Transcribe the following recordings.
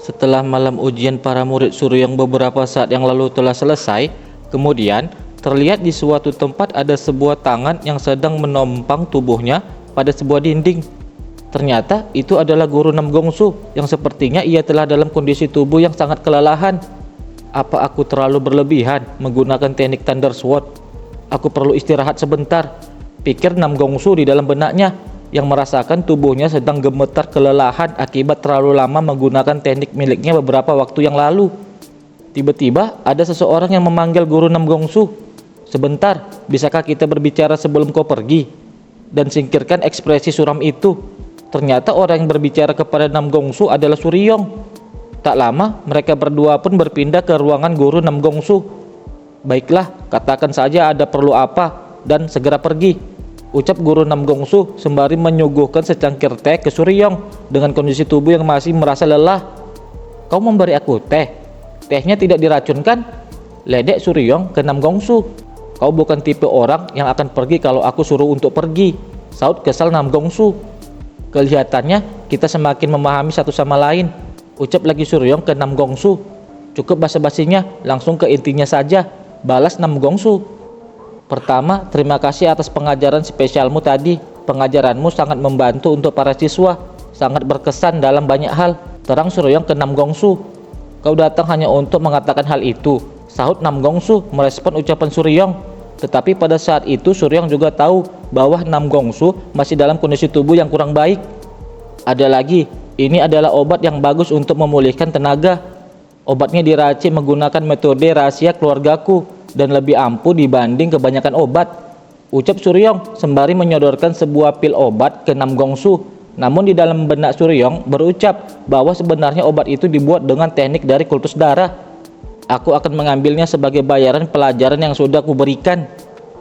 Setelah malam ujian para murid Suryong beberapa saat yang lalu telah selesai, kemudian terlihat di suatu tempat ada sebuah tangan yang sedang menompang tubuhnya pada sebuah dinding. Ternyata itu adalah Guru Namgongsu yang sepertinya ia telah dalam kondisi tubuh yang sangat kelelahan. Apa aku terlalu berlebihan menggunakan teknik Thunder Sword? Aku perlu istirahat sebentar, pikir Namgongsu di dalam benaknya, yang merasakan tubuhnya sedang gemetar kelelahan akibat terlalu lama menggunakan teknik miliknya beberapa waktu yang lalu. Tiba-tiba ada seseorang yang memanggil Guru Namgongsu. "Sebentar, bisakah kita berbicara sebelum kau pergi?" Dan singkirkan ekspresi suram itu. Ternyata orang yang berbicara kepada Namgongsu adalah Suryong. Tak lama mereka berdua pun berpindah ke ruangan Guru Namgongsu. "Baiklah, katakan saja ada perlu apa dan segera pergi," ucap Guru Namgongsu sembari menyuguhkan secangkir teh ke Suryong dengan kondisi tubuh yang masih merasa lelah. "Kau memberi aku teh? Tehnya tidak diracunkan?" ledek Suryong ke Namgongsu. "Kau bukan tipe orang yang akan pergi kalau aku suruh untuk pergi," saut kesal Namgongsu. "Kelihatannya kita semakin memahami satu sama lain," ucap lagi Suryong ke Namgongsu. "Cukup basa-basinya, langsung ke intinya saja," balas Namgongsu. "Pertama, terima kasih atas pengajaran spesialmu tadi. Pengajaranmu sangat membantu untuk para siswa, sangat berkesan dalam banyak hal," terang Suryong ke Namgongsu. "Kau datang hanya untuk mengatakan hal itu," sahut Namgongsu merespon ucapan Suryong. Tetapi pada saat itu Suryong juga tahu bahwa Namgongsu masih dalam kondisi tubuh yang kurang baik. "Ada lagi, ini adalah obat yang bagus untuk memulihkan tenaga. Obatnya diracik menggunakan metode rahasia keluargaku dan lebih ampuh dibanding kebanyakan obat," ucap Suryong sembari menyodorkan sebuah pil obat ke Namgongsu. Namun di dalam benak Suryong berucap bahwa sebenarnya obat itu dibuat dengan teknik dari kultus darah. "Aku akan mengambilnya sebagai bayaran pelajaran yang sudah kuberikan,"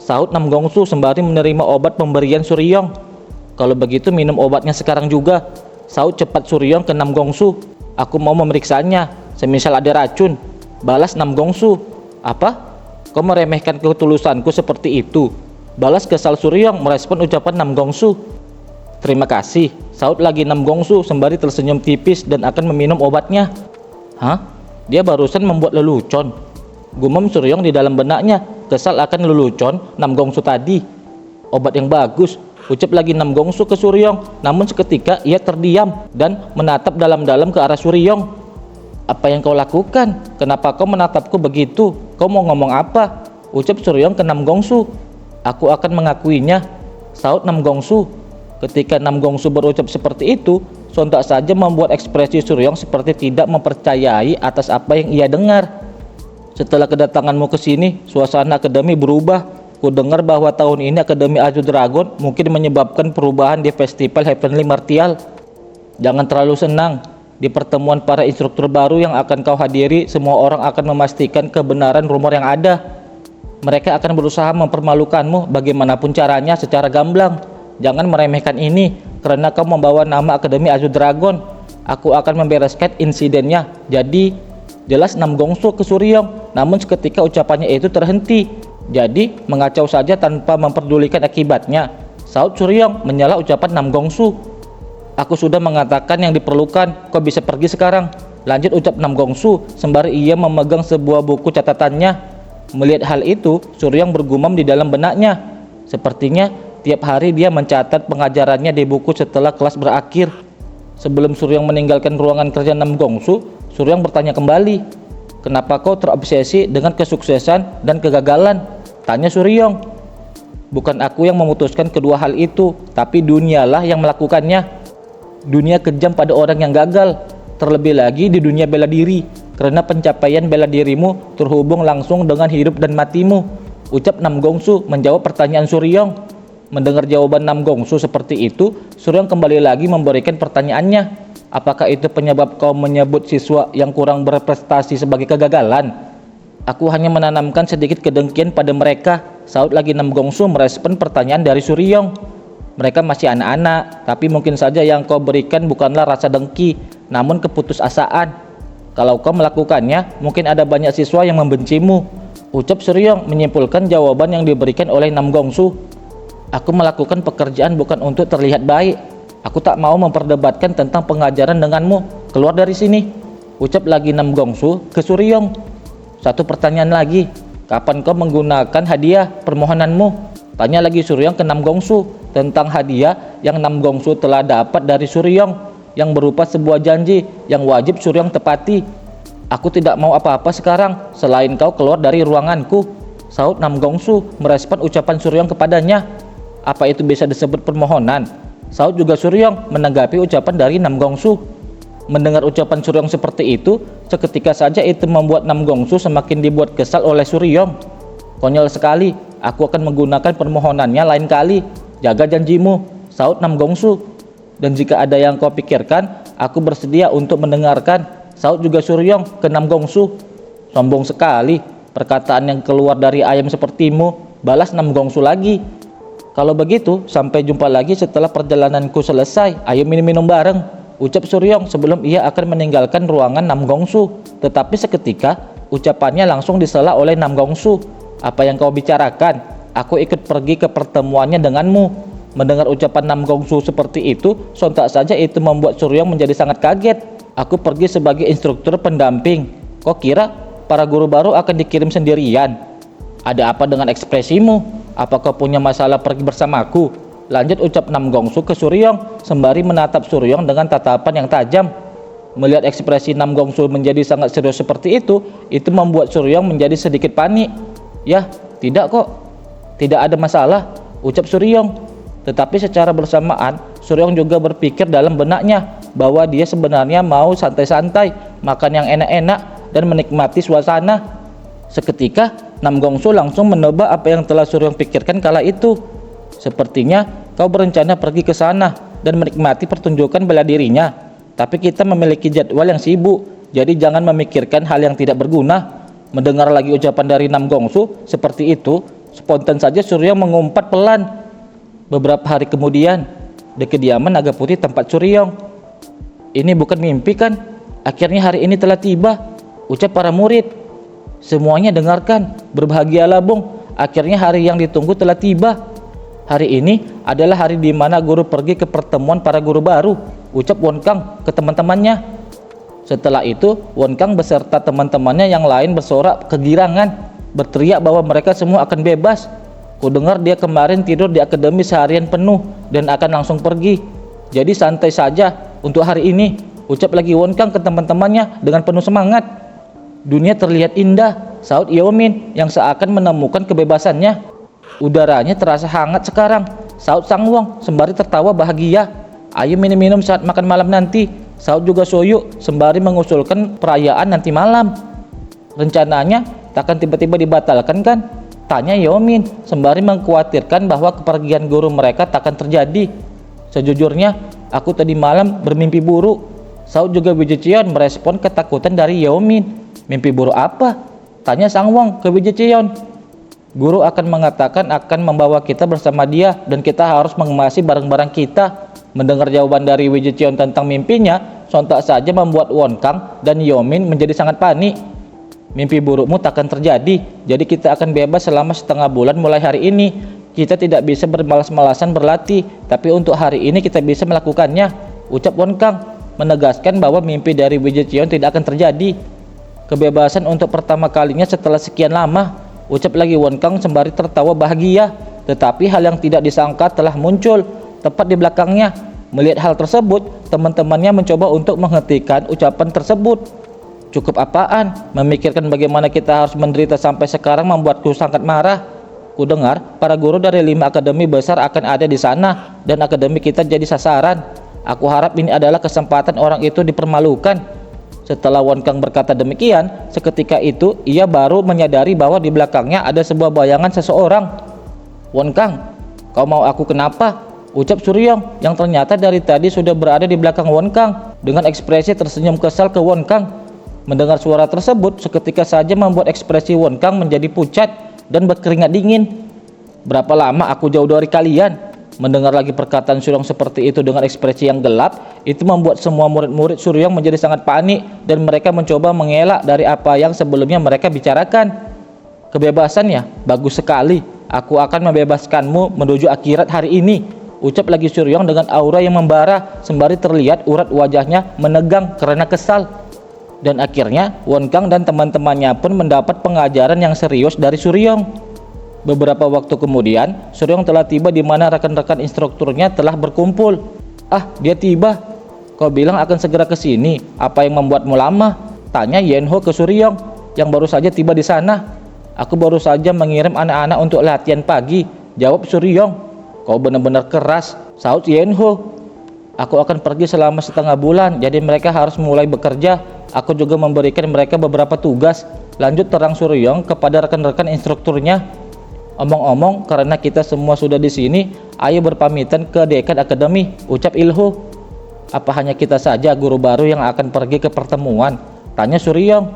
sahut Namgongsu sembari menerima obat pemberian Suryong. "Kalau begitu minum obatnya sekarang juga," saut cepat Suryong ke Namgongsu. "Aku mau memeriksanya, semisal ada racun," balas Namgongsu. "Apa? Kau meremehkan ketulusanku seperti itu?" balas kesal Suryong merespon ucapan Namgongsu. "Terima kasih," saut lagi Namgongsu sembari tersenyum tipis dan akan meminum obatnya. "Hah? Dia barusan membuat lelucon," gumam Suryong di dalam benaknya, kesal akan lelucon Namgongsu tadi. "Obat yang bagus," ucap lagi Namgongsu ke Suryong, namun seketika ia terdiam dan menatap dalam-dalam ke arah Suryong. "Apa yang kau lakukan? Kenapa kau menatapku begitu? Kau mau ngomong apa?" ucap Suryong ke Namgongsu. "Aku akan mengakuinya," saut Namgongsu. Ketika Namgongsu berucap seperti itu, sontak saja membuat ekspresi Suryong seperti tidak mempercayai atas apa yang ia dengar. "Setelah kedatanganmu ke sini, suasana akademi berubah. Ku dengar bahwa tahun ini Akademi Azure Dragon mungkin menyebabkan perubahan di Festival Heavenly Martial. Jangan terlalu senang. Di pertemuan para instruktur baru yang akan kau hadiri, semua orang akan memastikan kebenaran rumor yang ada. Mereka akan berusaha mempermalukanmu bagaimanapun caranya secara gamblang. Jangan meremehkan ini, karena kau membawa nama Akademi Azure Dragon. Aku akan membereskan insidennya. Jadi," jelas Namgongsu ke Suryong, namun seketika ucapannya itu terhenti. "Jadi mengacau saja tanpa memperdulikan akibatnya," saut Suryong menyela ucapan Namgongsu. "Aku sudah mengatakan yang diperlukan, kau bisa pergi sekarang," lanjut ucap Namgongsu sembari ia memegang sebuah buku catatannya. Melihat hal itu, Suryong bergumam di dalam benaknya. Sepertinya tiap hari dia mencatat pengajarannya di buku setelah kelas berakhir. Sebelum Suryong meninggalkan ruangan kerja Namgongsu, Suryong bertanya kembali. "Kenapa kau terobsesi dengan kesuksesan dan kegagalan?" tanya Suryong. "Bukan aku yang memutuskan kedua hal itu, tapi dunialah yang melakukannya. Dunia kejam pada orang yang gagal, terlebih lagi di dunia bela diri, karena pencapaian bela dirimu terhubung langsung dengan hidup dan matimu," ucap Namgongsu menjawab pertanyaan Suryong. Mendengar jawaban Namgongsu seperti itu, Suryong kembali lagi memberikan pertanyaannya. "Apakah itu penyebab kau menyebut siswa yang kurang berprestasi sebagai kegagalan?" "Aku hanya menanamkan sedikit kedengkian pada mereka," saut lagi Namgongsu merespon pertanyaan dari Suryong. "Mereka masih anak-anak, tapi mungkin saja yang kau berikan bukanlah rasa dengki, namun keputusasaan. Kalau kau melakukannya, mungkin ada banyak siswa yang membencimu," ucap Suryong menyimpulkan jawaban yang diberikan oleh Namgongsu. "Aku melakukan pekerjaan bukan untuk terlihat baik. Aku tak mau memperdebatkan tentang pengajaran denganmu. Keluar dari sini." Ucap lagi Nam Gongsu ke Suryong. Satu pertanyaan lagi, kapan kau menggunakan hadiah permohonanmu? Tanya lagi Suryong ke Nam Gongsu tentang hadiah yang Nam Gongsu telah dapat dari Suryong, yang berupa sebuah janji yang wajib Suryong tepati. Aku tidak mau apa-apa sekarang selain kau keluar dari ruanganku, sahut Nam Gongsu merespon ucapan Suryong kepadanya. Apa itu bisa disebut permohonan? Sahut juga Suryong menanggapi ucapan dari Nam Gongsu. Mendengar ucapan Suryong seperti itu, seketika saja itu membuat Nam Gongsu semakin dibuat kesal oleh Suryong. Konyol sekali, aku akan menggunakan permohonannya lain kali. Jaga janjimu, sahut Nam Gongsu. Dan jika ada yang kau pikirkan, aku bersedia untuk mendengarkan, sahut juga Suryong ke Nam Gongsu. Sombong sekali, perkataan yang keluar dari ayam sepertimu, balas Nam Gongsu lagi. Kalau begitu, sampai jumpa lagi setelah perjalananku selesai. Ayo minum-minum bareng, ucap Suryong sebelum ia akan meninggalkan ruangan Nam Gongsu. Tetapi seketika ucapannya langsung disela oleh Nam Gongsu. Apa yang kau bicarakan? Aku ikut pergi ke pertemuannya denganmu. Mendengar ucapan Nam Gongsu seperti itu, sontak saja itu membuat Suryong menjadi sangat kaget. Aku pergi sebagai instruktur pendamping. Kau kira para guru baru akan dikirim sendirian? Ada apa dengan ekspresimu? Apa kau punya masalah pergi bersamaku? Lanjut ucap Nam Gongsu ke Suryong sembari menatap Suryong dengan tatapan yang tajam. Melihat ekspresi Nam Gongsu menjadi sangat serius seperti itu membuat Suryong menjadi sedikit panik. Ya, tidak kok. Tidak ada masalah, ucap Suryong. Tetapi secara bersamaan, Suryong juga berpikir dalam benaknya bahwa dia sebenarnya mau santai-santai, makan yang enak-enak dan menikmati suasana. Seketika, Nam Gongsu langsung menebak apa yang telah Suryong pikirkan kala itu. Sepertinya kau berencana pergi ke sana dan menikmati pertunjukan bela dirinya. Tapi kita memiliki jadwal yang sibuk, jadi jangan memikirkan hal yang tidak berguna. Mendengar lagi ucapan dari Nam Gongsu seperti itu, spontan saja Suryong mengumpat pelan. Beberapa hari kemudian, di kediaman naga putih tempat Suryong. Ini bukan mimpi kan? Akhirnya hari ini telah tiba, ucap para murid. Semuanya dengarkan, berbahagialah Bung. Akhirnya hari yang ditunggu telah tiba. Hari ini adalah hari di mana guru pergi ke pertemuan para guru baru, ucap Won Kang ke teman-temannya. Setelah itu, Won Kang beserta teman-temannya yang lain bersorak kegirangan, berteriak bahwa mereka semua akan bebas. Ku dengar dia kemarin tidur di akademi seharian penuh dan akan langsung pergi. Jadi santai saja untuk hari ini, ucap lagi Won Kang ke teman-temannya dengan penuh semangat. Dunia terlihat indah, sahut Yeomin yang seakan menemukan kebebasannya. Udaranya terasa hangat sekarang, sahut Sang Wong sembari tertawa bahagia. Ayo minum-minum saat makan malam nanti, sahut juga Soyuk sembari mengusulkan perayaan nanti malam. Rencananya takkan tiba-tiba dibatalkan kan? Tanya Yeomin sembari mengkhawatirkan bahwa kepergian guru mereka takkan terjadi. Sejujurnya, aku tadi malam bermimpi buruk, sahut juga Wijicheon merespon ketakutan dari Yeomin. Mimpi buruk apa? Tanya Sang Wong ke Wijicheon. Guru akan mengatakan akan membawa kita bersama dia dan kita harus mengemasi barang-barang kita. Mendengar jawaban dari Wijicheon tentang mimpinya, sontak saja membuat Won Kang dan Yeomin menjadi sangat panik. Mimpi burukmu takkan terjadi, jadi kita akan bebas selama setengah bulan mulai hari ini. Kita tidak bisa bermalas-malasan berlatih, tapi untuk hari ini kita bisa melakukannya, ucap Won Kang, menegaskan bahwa mimpi dari Wijicheon tidak akan terjadi. Kebebasan untuk pertama kalinya setelah sekian lama, ucap lagi Won Kang sembari tertawa bahagia. Tetapi hal yang tidak disangka telah muncul tepat di belakangnya. Melihat hal tersebut, teman-temannya mencoba untuk menghentikan ucapan tersebut. Cukup apaan? Memikirkan bagaimana kita harus menderita sampai sekarang membuatku sangat marah. Ku dengar para guru dari 5 akademi besar akan ada di sana dan akademi kita jadi sasaran. Aku harap ini adalah kesempatan orang itu dipermalukan. Setelah Won Kang berkata demikian, seketika itu ia baru menyadari bahwa di belakangnya ada sebuah bayangan seseorang. Won Kang, kau mau aku kenapa? Ucap Suryong yang ternyata dari tadi sudah berada di belakang Won Kang dengan ekspresi tersenyum kesal ke Won Kang. Mendengar suara tersebut, seketika saja membuat ekspresi Won Kang menjadi pucat dan berkeringat dingin. Berapa lama aku jauh dari kalian? Mendengar lagi perkataan Suryong seperti itu dengan ekspresi yang gelap, itu membuat semua murid-murid Suryong menjadi sangat panik dan mereka mencoba mengelak dari apa yang sebelumnya mereka bicarakan. Kebebasan ya? Bagus sekali. Aku akan membebaskanmu menuju akhirat hari ini, ucap lagi Suryong dengan aura yang membara sembari terlihat urat wajahnya menegang karena kesal. Dan akhirnya Won Kang dan teman-temannya pun mendapat pengajaran yang serius dari Suryong. Beberapa waktu kemudian, Suryong telah tiba di mana rekan-rekan instrukturnya telah berkumpul. "Ah, dia tiba. Kau bilang akan segera ke sini. Apa yang membuatmu lama?" tanya Yenho ke Suryong yang baru saja tiba di sana. "Aku baru saja mengirim anak-anak untuk latihan pagi," jawab Suryong. "Kau benar-benar keras," saut Yenho. "Aku akan pergi selama setengah bulan, jadi mereka harus mulai bekerja. Aku juga memberikan mereka beberapa tugas," lanjut terang Suryong kepada rekan-rekan instrukturnya. "Omong-omong, karena kita semua sudah di sini, ayo berpamitan ke dekan akademi," ucap Ilho. "Apa hanya kita saja guru baru yang akan pergi ke pertemuan?" tanya Suryong.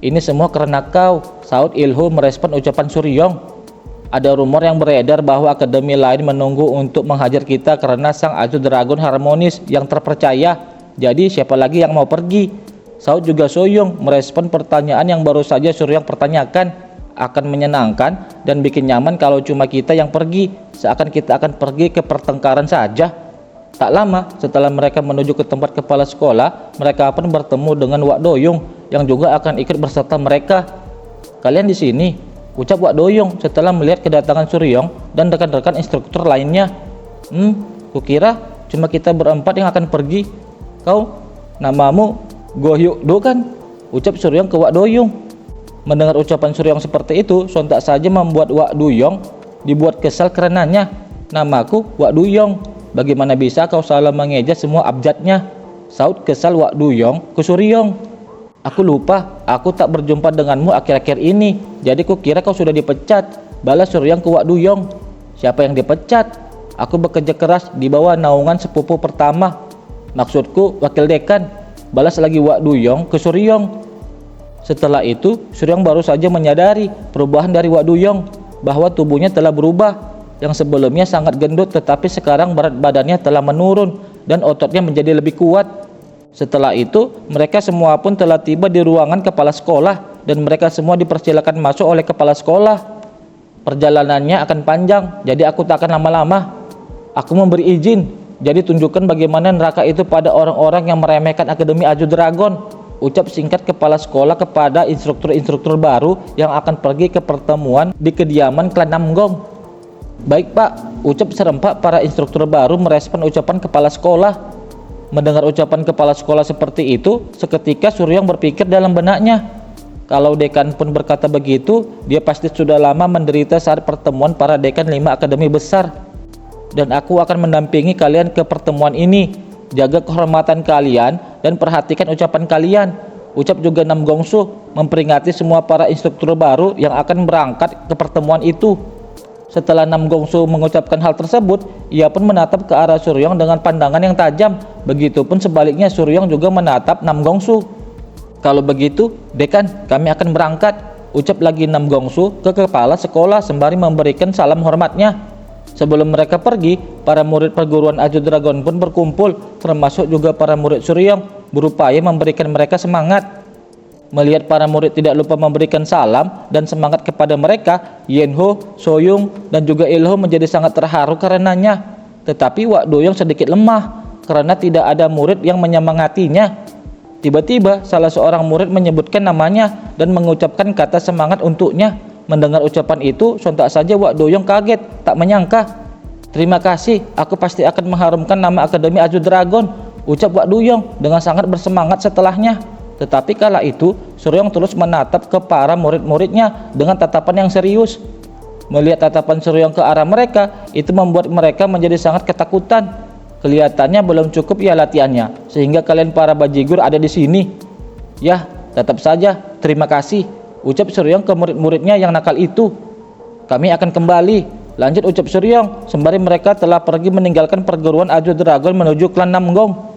"Ini semua karena kau," saut Ilho merespon ucapan Suryong. "Ada rumor yang beredar bahwa akademi lain menunggu untuk menghajar kita karena sang Aju Dragon harmonis yang terpercaya. Jadi siapa lagi yang mau pergi?" saut juga Soyong merespon pertanyaan yang baru saja Suryong pertanyakan. "Akan menyenangkan dan bikin nyaman kalau cuma kita yang pergi, seakan kita akan pergi ke pertengkaran saja." Tak lama setelah mereka menuju ke tempat kepala sekolah, mereka pun bertemu dengan Wak Doyong yang juga akan ikut berserta mereka. "Kalian di sini?" ucap Wak Doyong setelah melihat kedatangan Suryong dan rekan-rekan instruktur lainnya. Kukira cuma kita berempat yang akan pergi. Kau, namamu Go Hyuk Do kan?" ucap Suryong ke Wak Doyong. Mendengar ucapan Suryong seperti itu, sontak saja membuat Wak Doyong dibuat kesal karenanya. "Namaku Wak Doyong. Bagaimana bisa kau salah mengeja semua abjadnya?" saut kesal Wak Doyong ke Suryong. "Aku lupa, aku tak berjumpa denganmu akhir-akhir ini, jadi kukira kau sudah dipecat," balas Suryong ke Wak Doyong. "Siapa yang dipecat? Aku bekerja keras di bawah naungan sepupu pertama. Maksudku wakil dekan," balas lagi Wak Doyong ke Suryong. Setelah itu, Suryong baru saja menyadari perubahan dari Wak Doyong, bahwa tubuhnya telah berubah. Yang sebelumnya sangat gendut, tetapi sekarang berat badannya telah menurun dan ototnya menjadi lebih kuat. Setelah itu, mereka semua pun telah tiba di ruangan kepala sekolah dan mereka semua dipersilakan masuk oleh kepala sekolah. "Perjalanannya akan panjang, jadi aku tak akan lama-lama. Aku memberi izin, jadi tunjukkan bagaimana neraka itu pada orang-orang yang meremehkan Akademi Aju Dragon," ucap singkat kepala sekolah kepada instruktur-instruktur baru yang akan pergi ke pertemuan di kediaman klan Namgong. "Baik Pak," ucap serempak para instruktur baru merespon ucapan kepala sekolah. Mendengar ucapan kepala sekolah seperti itu, seketika Suryong berpikir dalam benaknya, kalau dekan pun berkata begitu, dia pasti sudah lama menderita saat pertemuan para dekan 5 akademi besar. "Dan aku akan mendampingi kalian ke pertemuan ini. Jaga kehormatan kalian dan perhatikan ucapan kalian," ucap juga Nam Gongsu memperingati semua para instruktur baru yang akan berangkat ke pertemuan itu. Setelah Nam Gongsu mengucapkan hal tersebut, ia pun menatap ke arah Suryong dengan pandangan yang tajam. Begitupun sebaliknya Suryong juga menatap Nam Gongsu. "Kalau begitu, dekan, kami akan berangkat," ucap lagi Nam Gongsu ke kepala sekolah sembari memberikan salam hormatnya. Sebelum mereka pergi, para murid perguruan Aju Dragon pun berkumpul, termasuk juga para murid Suryong, berupaya memberikan mereka semangat. Melihat para murid tidak lupa memberikan salam dan semangat kepada mereka, Yenho, Soyong, dan juga Ilho menjadi sangat terharu karenanya. Tetapi Wak Doyong sedikit lemah karena tidak ada murid yang menyemangatinya. Tiba-tiba salah seorang murid menyebutkan namanya dan mengucapkan kata semangat untuknya. Mendengar ucapan itu, sontak saja Wak Doyong kaget, tak menyangka. "Terima kasih, aku pasti akan mengharumkan nama Akademi Aju Dragon," ucap Wak Doyong dengan sangat bersemangat setelahnya. Tetapi kala itu, Suryong terus menatap ke para murid-muridnya dengan tatapan yang serius. Melihat tatapan Suryong ke arah mereka, itu membuat mereka menjadi sangat ketakutan. Kelihatannya belum cukup ya latihannya, sehingga kalian para bajigur ada di sini. "Yah, tetap saja, terima kasih," ucap Suryong ke murid-muridnya yang nakal itu. "Kami akan kembali," lanjut ucap Suryong, sembari mereka telah pergi meninggalkan perguruan Aju Dragon menuju klan Namgong.